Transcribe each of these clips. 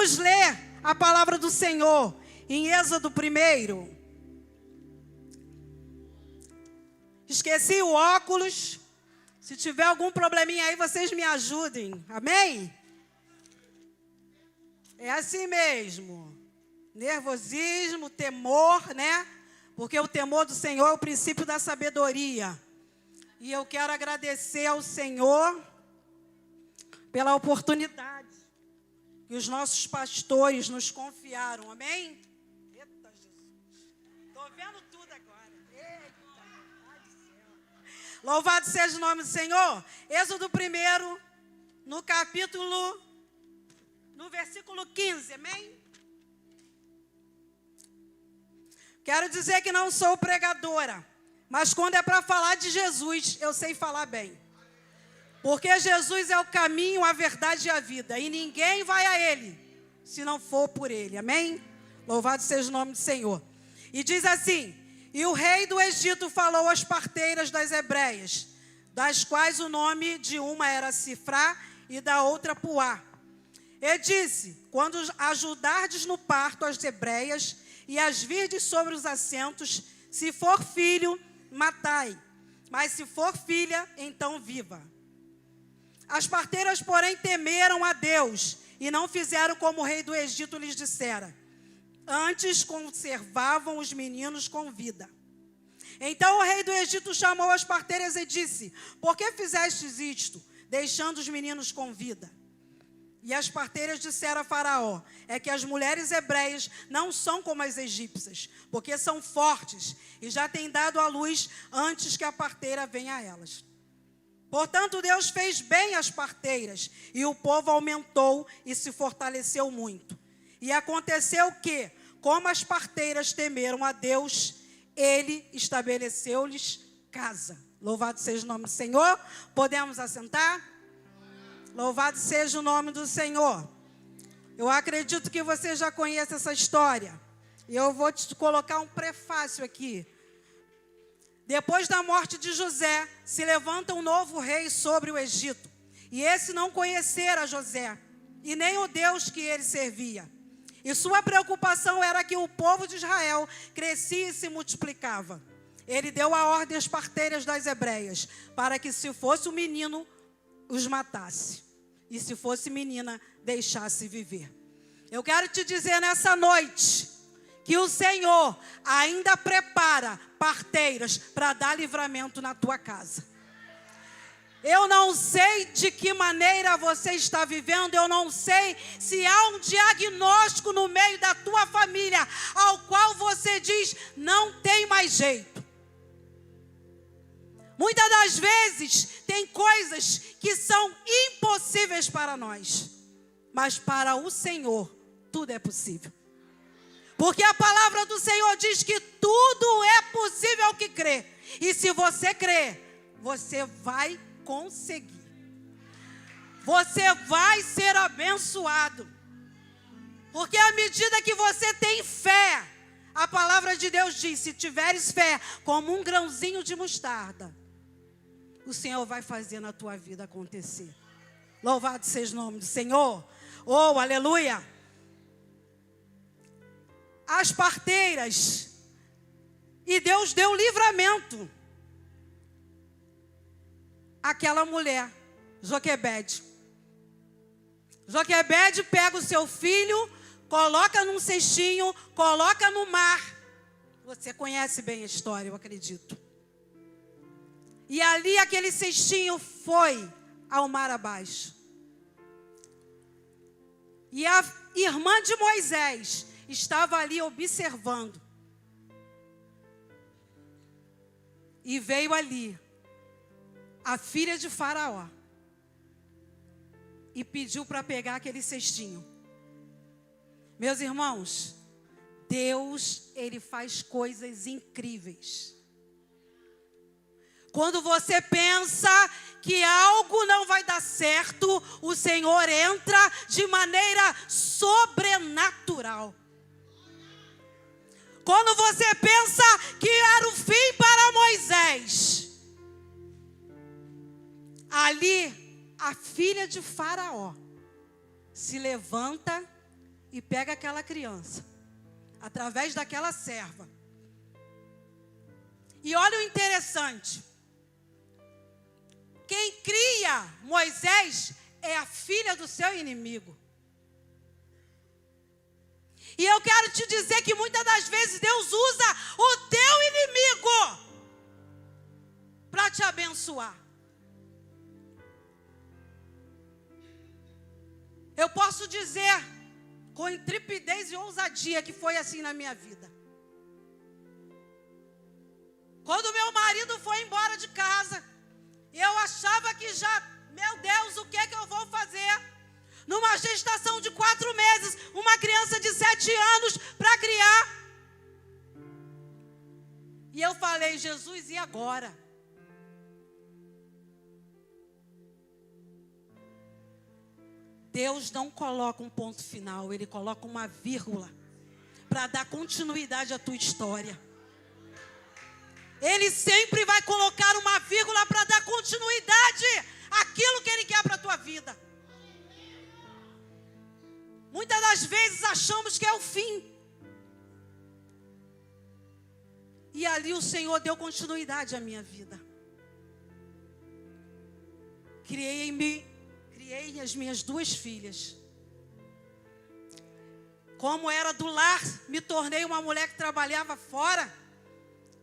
Vamos ler a palavra do Senhor em Êxodo 1. Esqueci o óculos. Se tiver algum probleminha aí, vocês me ajudem. Amém? É assim mesmo. Nervosismo, temor, né? Porque o temor do Senhor é o princípio da sabedoria. E eu quero agradecer ao Senhor pela oportunidade que os nossos pastores nos confiaram. Amém? Eita, Jesus. Estou vendo tudo agora. Eita, Pai do céu. Louvado seja o nome do Senhor. Êxodo 1, no versículo 15. Amém? Quero dizer que não sou pregadora, mas quando é para falar de Jesus, eu sei falar bem. Porque Jesus é o caminho, a verdade e a vida. E ninguém vai a Ele, se não for por Ele. Amém? Louvado seja o nome do Senhor. E diz assim: e o rei do Egito falou às parteiras das hebreias, das quais o nome de uma era Sifrá e da outra Puá. E disse: quando ajudardes no parto as hebreias e as virdes sobre os assentos, se for filho, matai, mas se for filha, então viva. As parteiras, porém, temeram a Deus e não fizeram como o rei do Egito lhes dissera. Antes conservavam os meninos com vida. Então o rei do Egito chamou as parteiras e disse: por que fizestes isto, deixando os meninos com vida? E as parteiras disseram a Faraó: é que as mulheres hebreias não são como as egípcias, porque são fortes e já têm dado à luz antes que a parteira venha a elas. Portanto, Deus fez bem às parteiras, e o povo aumentou e se fortaleceu muito. E aconteceu que, como as parteiras temeram a Deus, Ele estabeleceu-lhes casa. Louvado seja o nome do Senhor. Podemos assentar? Louvado seja o nome do Senhor. Eu acredito que você já conhece essa história. E eu vou te colocar um prefácio aqui. Depois da morte de José, se levanta um novo rei sobre o Egito. E esse não conhecera José, e nem o Deus que ele servia. E sua preocupação era que o povo de Israel crescia e se multiplicava. Ele deu a ordem às parteiras das hebreias, para que se fosse um menino, os matasse. E se fosse menina, deixasse viver. Eu quero te dizer nessa noite que o Senhor ainda prepara parteiras para dar livramento na tua casa. Eu não sei de que maneira você está vivendo, eu não sei se há um diagnóstico no meio da tua família, ao qual você diz, não tem mais jeito. Muitas das vezes tem coisas que são impossíveis para nós, mas para o Senhor tudo é possível. Porque a palavra do Senhor diz que tudo é possível ao que crê. E se você crê, você vai conseguir. Você vai ser abençoado. Porque à medida que você tem fé, a palavra de Deus diz, se tiveres fé como um grãozinho de mostarda, o Senhor vai fazer na tua vida acontecer. Louvado seja o nome do Senhor. Oh, aleluia. As parteiras, e Deus deu livramento àquela mulher, Joquebede. Joquebede pega o seu filho, coloca num cestinho, coloca no mar. Você conhece bem a história, eu acredito. E ali aquele cestinho foi ao mar abaixo. E a irmã de Moisés estava ali observando. E veio ali a filha de Faraó e pediu para pegar aquele cestinho. Meus irmãos, Deus, Ele faz coisas incríveis. Quando você pensa que algo não vai dar certo, o Senhor entra de maneira sobrenatural. Quando você pensa que era o fim para Moisés, ali a filha de Faraó se levanta e pega aquela criança, através daquela serva. E olha o interessante. Quem cria Moisés é a filha do seu inimigo. E eu quero te dizer que muitas das vezes Deus usa o teu inimigo para te abençoar. Eu posso dizer com intrepidez e ousadia que foi assim na minha vida. Quando meu marido foi embora de casa, eu achava que já, meu Deus, o que é que eu vou fazer? Numa gestação de 4 meses, uma criança de 7 anos para criar. E eu falei, Jesus, e agora? Deus não coloca um ponto final, Ele coloca uma vírgula para dar continuidade à tua história. Ele sempre vai colocar uma vírgula para dar continuidade àquilo que Ele quer para a tua vida. Muitas das vezes achamos que é o fim. E ali o Senhor deu continuidade à minha vida. Criei as minhas 2 filhas. Como era do lar, me tornei uma mulher que trabalhava fora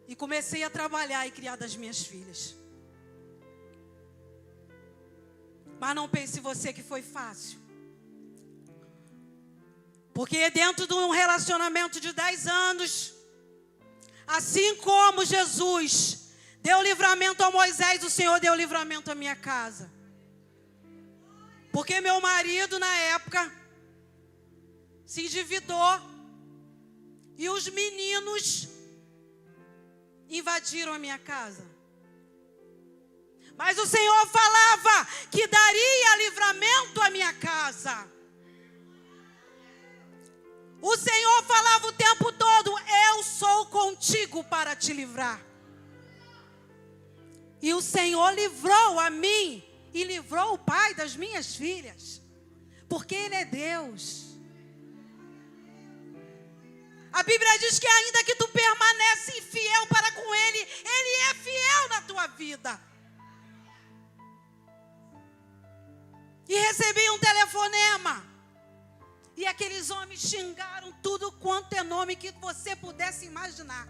e comecei a trabalhar e criar das minhas filhas. Mas não pense você que foi fácil. Porque dentro de um relacionamento de 10 anos, assim como Jesus deu livramento a Moisés, o Senhor deu livramento à minha casa. Porque meu marido, na época, se endividou e os meninos invadiram a minha casa. Mas o Senhor falava que daria livramento à minha casa. O Senhor falava o tempo todo, eu sou contigo para te livrar. E o Senhor livrou a mim e livrou o pai das minhas filhas, porque Ele é Deus. A Bíblia diz que ainda que tu permanece infiel para com Ele, Ele é fiel na tua vida. E recebi um telefonema, e aqueles homens xingaram tudo quanto é nome que você pudesse imaginar,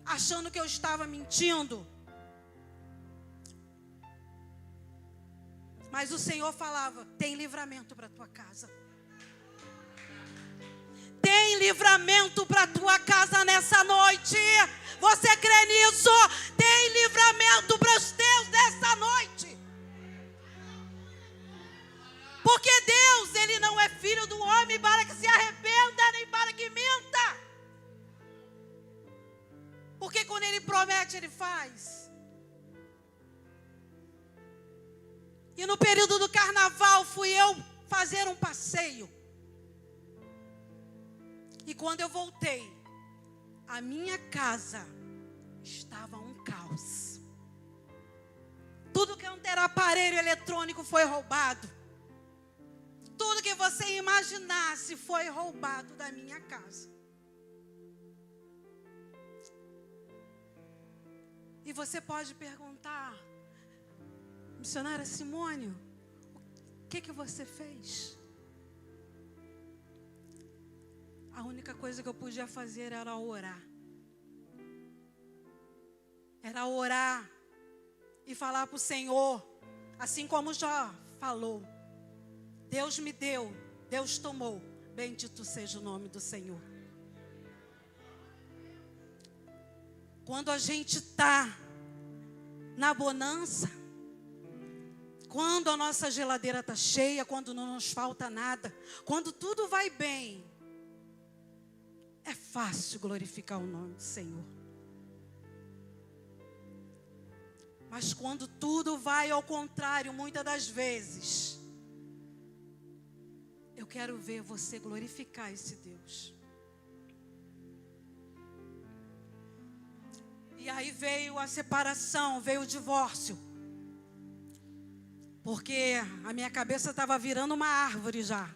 achando que eu estava mentindo. Mas o Senhor falava, tem livramento para a tua casa. Tem livramento para a tua casa nessa noite. Você crê nisso? Tem livramento para os teus nessa noite. Porque Deus, Ele não é filho do homem para que se arrependa, nem para que minta. Porque quando Ele promete, Ele faz. E no período do carnaval fui eu fazer um passeio. E quando eu voltei, a minha casa estava um caos. Tudo que não era aparelho eletrônico foi roubado. Tudo que você imaginasse foi roubado da minha casa. E você pode perguntar, missionária Simone, o que você fez? A única coisa que eu podia fazer era orar. Era orar e falar para o Senhor, assim como Jó falou. Deus me deu, Deus tomou, bendito seja o nome do Senhor. Quando a gente está na bonança, quando a nossa geladeira está cheia, quando não nos falta nada, quando tudo vai bem, é fácil glorificar o nome do Senhor. Mas quando tudo vai ao contrário, muitas das vezes, eu quero ver você glorificar esse Deus. E aí veio a separação, veio o divórcio. Porque a minha cabeça estava virando uma árvore já.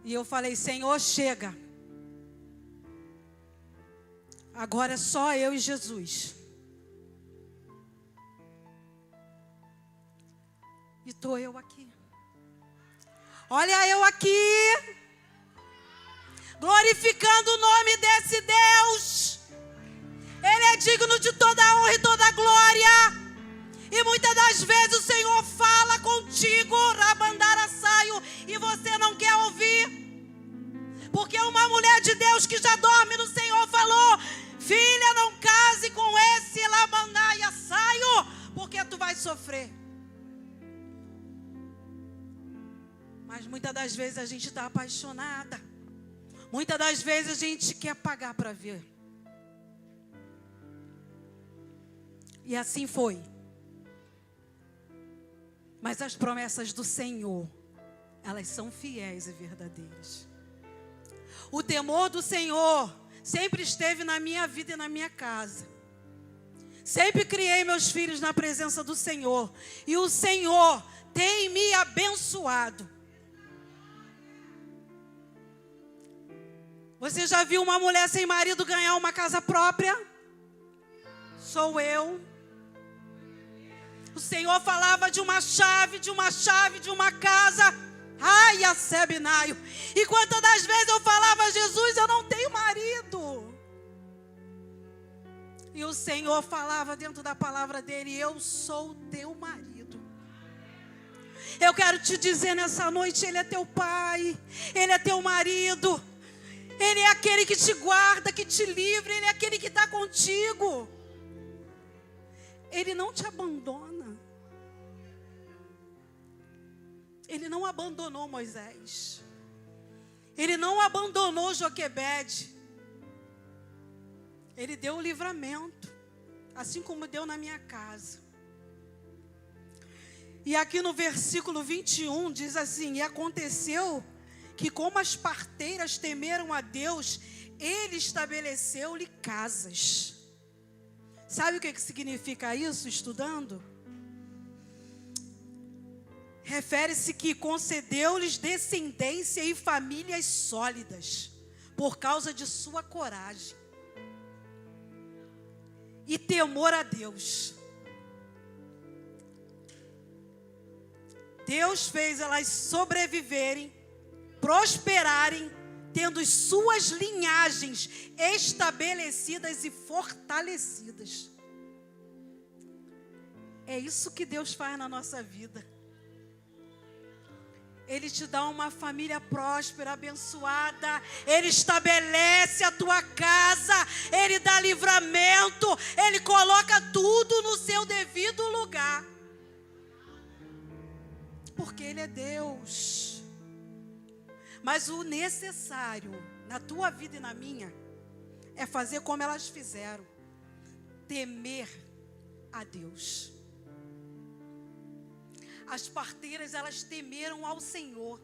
E eu falei, Senhor, chega. Agora é só eu e Jesus. E estou eu aqui. Olha eu aqui. Glorificando o nome desse Deus. Ele é digno de toda a honra e toda a glória. E muitas das vezes o Senhor fala contigo, rabandara saio, e você não quer ouvir. Porque uma mulher de Deus que já dorme no Senhor falou, filha, não case com esse labandaia saio, porque tu vai sofrer. Mas muitas das vezes a gente está apaixonada. Muitas das vezes a gente quer pagar para ver. E assim foi. Mas as promessas do Senhor, elas são fiéis e verdadeiras. O temor do Senhor sempre esteve na minha vida e na minha casa. Sempre criei meus filhos na presença do Senhor. E o Senhor tem me abençoado. Você já viu uma mulher sem marido ganhar uma casa própria? Sou eu. O Senhor falava de uma chave, de uma casa. Ai, a Sebinaio. E quantas das vezes eu falava, Jesus, eu não tenho marido. E o Senhor falava dentro da palavra dele, eu sou teu marido. Eu quero te dizer nessa noite, ele é teu pai, ele é teu marido. Ele é aquele que te guarda, que te livra, ele é aquele que está contigo. Ele não te abandona. Ele não abandonou Moisés. Ele não abandonou Joquebede. Ele deu o livramento, assim como deu na minha casa. E aqui no versículo 21 diz assim, e aconteceu que como as parteiras temeram a Deus, Ele estabeleceu-lhe casas. Sabe o que significa isso, estudando? Refere-se que concedeu-lhes descendência e famílias sólidas, por causa de sua coragem e temor a Deus. Deus fez elas sobreviverem, prosperarem, tendo suas linhagens estabelecidas e fortalecidas. É isso que Deus faz na nossa vida. Ele te dá uma família próspera, abençoada. Ele estabelece a tua casa. Ele dá livramento. Ele coloca tudo no seu devido lugar. Porque Ele é Deus. Mas o necessário na tua vida e na minha é fazer como elas fizeram. Temer a Deus. As parteiras, elas temeram ao Senhor.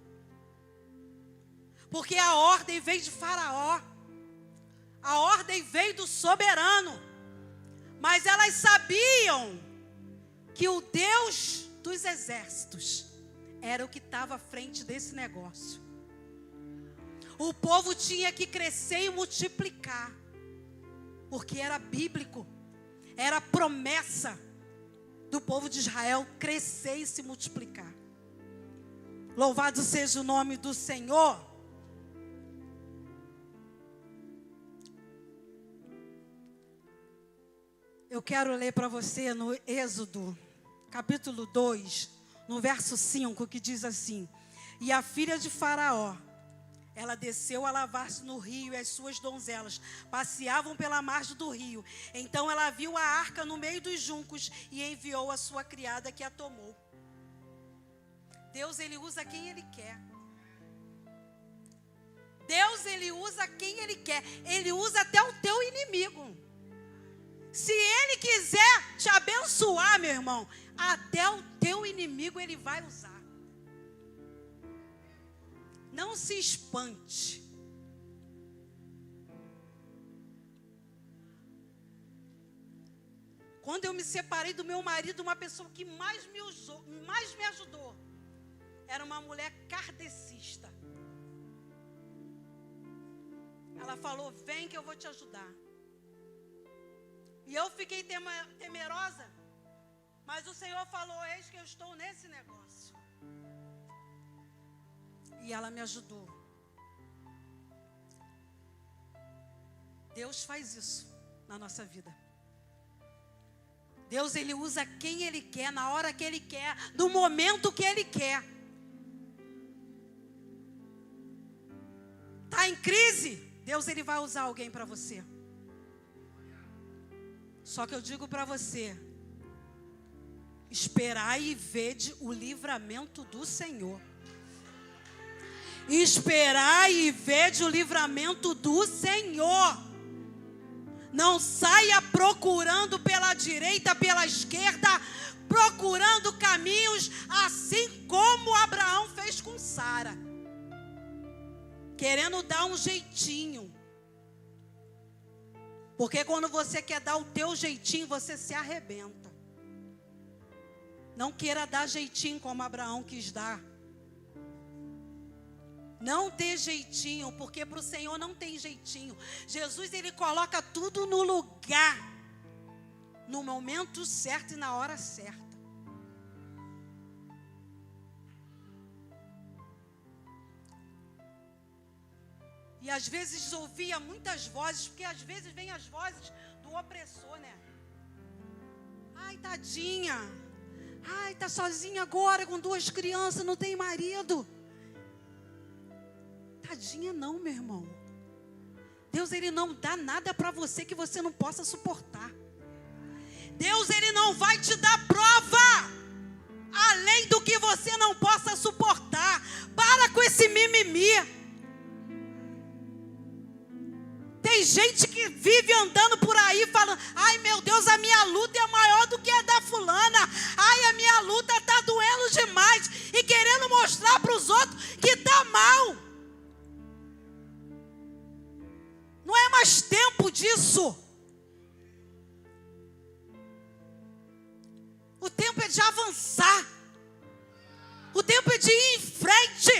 Porque a ordem veio de Faraó. A ordem veio do soberano. Mas elas sabiam que o Deus dos exércitos era o que estava à frente desse negócio. O povo tinha que crescer e multiplicar. Porque era bíblico. Era promessa do povo de Israel crescer e se multiplicar. Louvado seja o nome do Senhor. Eu quero ler para você no Êxodo, capítulo 2, no verso 5, que diz assim: e a filha de Faraó, ela desceu a lavar-se no rio, e as suas donzelas passeavam pela margem do rio. Então ela viu a arca no meio dos juncos e enviou a sua criada, que a tomou. Deus, Ele usa quem Ele quer. Deus, Ele usa quem Ele quer. Ele usa até o teu inimigo. Se Ele quiser te abençoar, meu irmão, até o teu inimigo Ele vai usar. Não se espante. Quando eu me separei do meu marido, uma pessoa que mais me ajudou, era uma mulher kardecista. Ela falou, vem que eu vou te ajudar. E eu fiquei temerosa, mas o Senhor falou, eis que eu estou nesse negócio. E ela me ajudou. Deus faz isso na nossa vida. Deus, Ele usa quem Ele quer, na hora que Ele quer, no momento que Ele quer. Está em crise? Deus, Ele vai usar alguém para você. Só que eu digo para você, esperai e vede o livramento do Senhor. Esperai e vede o livramento do Senhor. Não saia procurando pela direita, pela esquerda, procurando caminhos, assim como Abraão fez com Sara, querendo dar um jeitinho. Porque quando você quer dar o teu jeitinho, você se arrebenta. Não queira dar jeitinho como Abraão quis dar. Não dê jeitinho, porque para o Senhor não tem jeitinho. Jesus, Ele coloca tudo no lugar, no momento certo e na hora certa. E às vezes ouvia muitas vozes, porque às vezes vem as vozes do opressor, né? Ai, tadinha. Ai, tá sozinha agora com 2 crianças, não tem marido. Tadinha não, meu irmão. Deus, Ele não dá nada para você que você não possa suportar. Deus, Ele não vai te dar prova além do que você não possa suportar. Para com esse mimimi. Tem gente que vive andando por aí falando, ai meu Deus, a minha luta é maior do que a da fulana. Ai, a minha luta está doendo demais. E querendo mostrar para os outros que está mal. Não é mais tempo disso. O tempo é de avançar. O tempo é de ir em frente.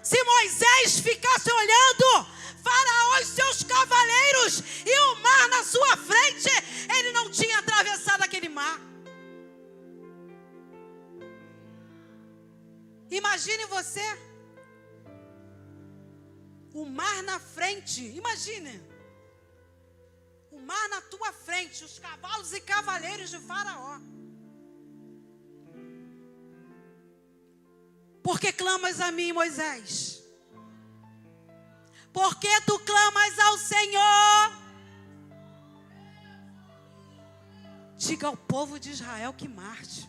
Se Moisés ficasse olhando Faraó e seus cavaleiros e o mar na sua frente, ele não tinha atravessado aquele mar. Imagine você, o mar na frente, imagine, o mar na tua frente, os cavalos e cavaleiros de Faraó. Por que clamas a mim, Moisés? Por que tu clamas ao Senhor? Diga ao povo de Israel que marche.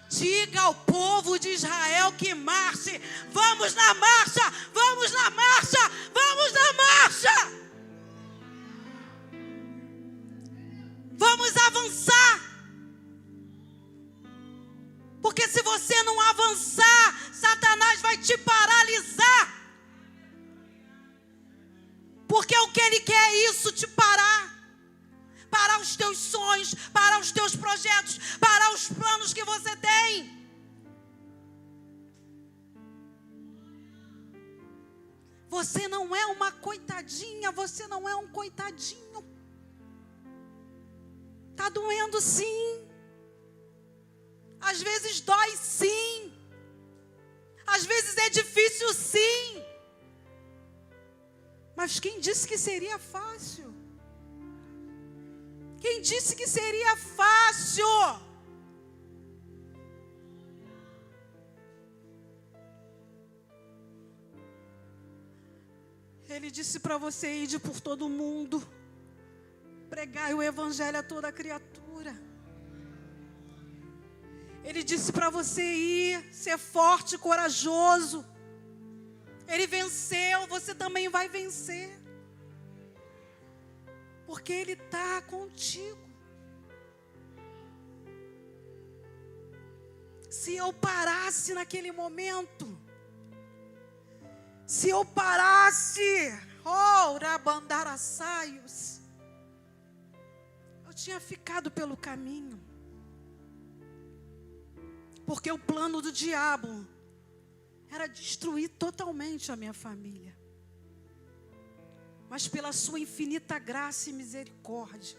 Diga ao povo de Israel que marche. Vamos na marcha, vamos na marcha, vamos na marcha. Vamos avançar. Porque se você não avançar, Satanás vai te paralisar. Porque o que ele quer é isso, te parar. Parar os teus sonhos, parar os teus projetos, parar os planos que você tem. Você não é uma coitadinha, você não é um coitadinho. Está doendo sim. Às vezes dói sim. Às vezes é difícil sim. Mas quem disse que seria fácil? Quem disse que seria fácil? Ele disse para você ir por todo mundo, pregai o evangelho a toda criatura. Ele disse para você ir, ser forte, corajoso. Ele venceu, você também vai vencer. Porque Ele está contigo. Se eu parasse naquele momento, se eu parasse, rabandaraçaios, eu tinha ficado pelo caminho. Porque o plano do diabo era destruir totalmente a minha família. mas pela sua infinita graça e misericórdia,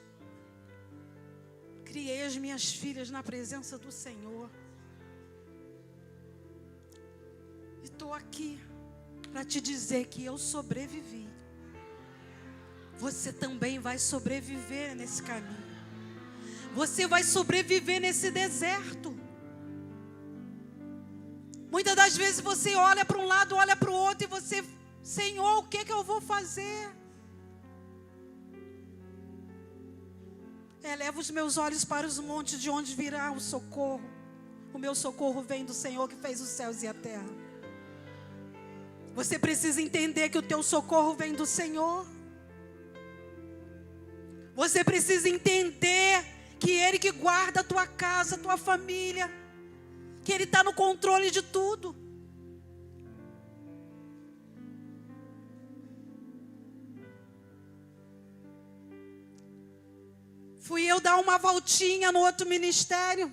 criei as minhas filhas na presença do Senhor. E estou aqui para te dizer que eu sobrevivi. Você também vai sobreviver nesse caminho. Você vai sobreviver nesse deserto. Muitas das vezes você olha para um lado, olha para o outro e você, Senhor, o que eu vou fazer? Eleva os meus olhos para os montes, de onde virá o socorro. O meu socorro vem do Senhor que fez os céus e a terra. Você precisa entender que o teu socorro vem do Senhor. Você precisa entender que Ele que guarda a tua casa, a tua família, que Ele está no controle de tudo. Fui eu dar uma voltinha no outro ministério.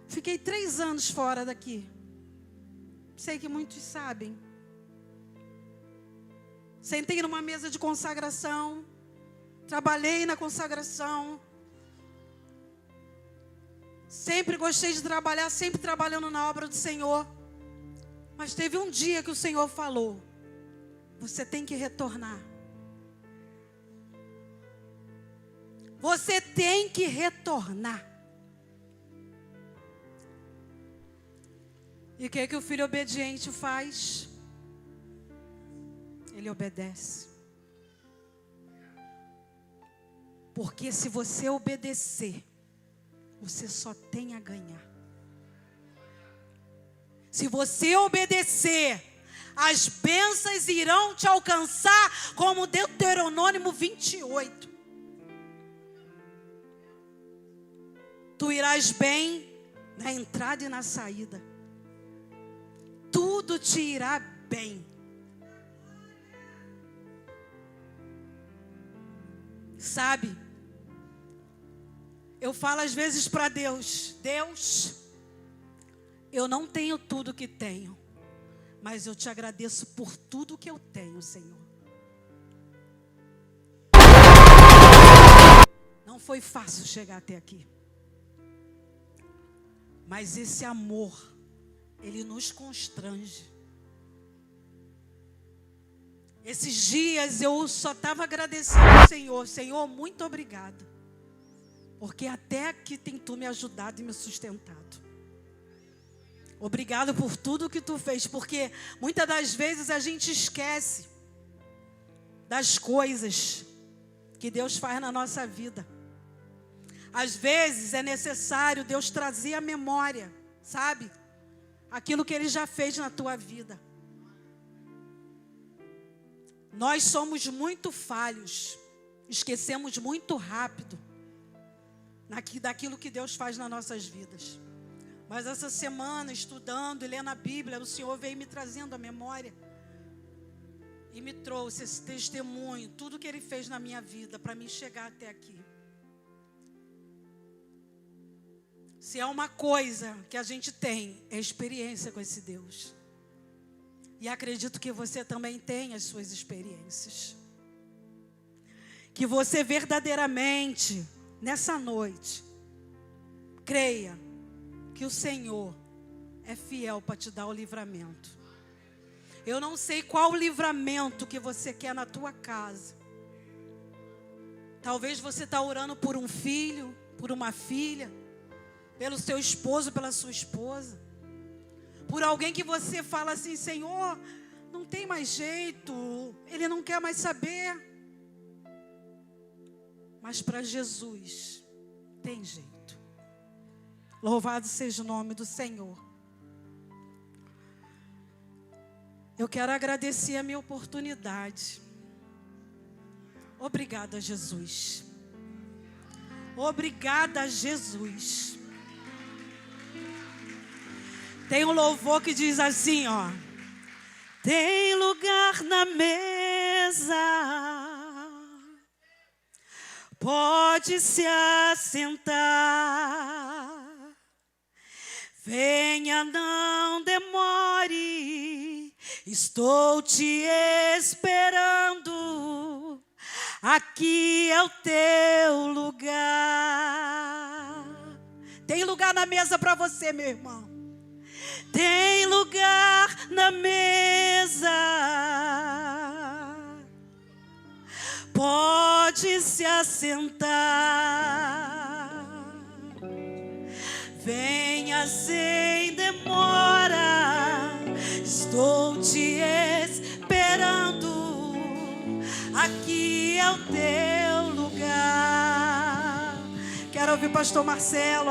Fiquei 3 anos fora daqui. Sei que muitos sabem. Sentei numa mesa de consagração. Trabalhei na consagração. Sempre gostei de trabalhar, sempre trabalhando na obra do Senhor. Mas teve um dia que o Senhor falou: você tem que retornar. Você tem que retornar. E o que o filho obediente faz? Ele obedece. Porque se você obedecer, você só tem a ganhar. Se você obedecer, as bênçãos irão te alcançar, como Deuteronômio 28. Tu irás bem na entrada e na saída. Tudo te irá bem. Sabe? Eu falo às vezes para Deus: Deus, eu não tenho tudo que tenho, mas eu te agradeço por tudo que eu tenho, Senhor. Não foi fácil chegar até aqui. Mas esse amor, ele nos constrange. Esses dias eu só estava agradecendo ao Senhor. Senhor, muito obrigado. Porque até aqui tem Tu me ajudado e me sustentado. Obrigado por tudo que Tu fez. Porque muitas das vezes a gente esquece das coisas que Deus faz na nossa vida. Às vezes é necessário Deus trazer à memória, sabe? Aquilo que Ele já fez na tua vida. Nós somos muito falhos, esquecemos muito rápido daquilo que Deus faz nas nossas vidas. Mas essa semana, estudando e lendo a Bíblia, o Senhor veio me trazendo à memória e me trouxe esse testemunho, tudo que Ele fez na minha vida para me chegar até aqui. Se é uma coisa que a gente tem, é experiência com esse Deus. E acredito que você também tem as suas experiências. Que você verdadeiramente, nessa noite, creia que o Senhor é fiel para te dar o livramento. Eu não sei qual o livramento que você quer na tua casa. Talvez você está orando por um filho, por uma filha, pelo seu esposo, pela sua esposa. Por alguém que você fala assim: Senhor, não tem mais jeito, ele não quer mais saber. Mas para Jesus tem jeito. Louvado seja o nome do Senhor. Eu quero agradecer a minha oportunidade. Obrigada, Jesus. Obrigada, Jesus. Tem um louvor que diz assim, ó: tem lugar na mesa, pode se assentar, venha, não demore, Estou te esperando, aqui é o teu lugar. Tem lugar na mesa para você, meu irmão. Tem lugar na mesa. Pode se assentar. Venha sem demora. Estou te esperando. Aqui é o teu lugar. Quero ouvir o pastor Marcelo.